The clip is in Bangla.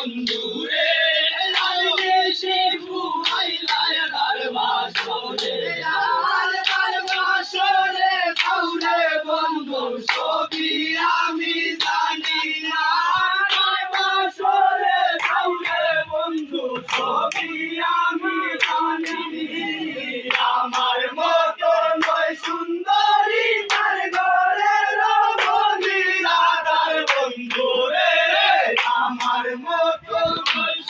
বন্ধু রে দেশে বুহাইলায় আর বাসরে আর বাসরে কাউরে বন্ধু ছবি আমি জানি না বাসরে কাউরে বন্ধু ছবি আমি জানি আমার মতো নয় সুন্দরী তার ঘরের মহিলা তার বন্ধু রে আমার মতো নয়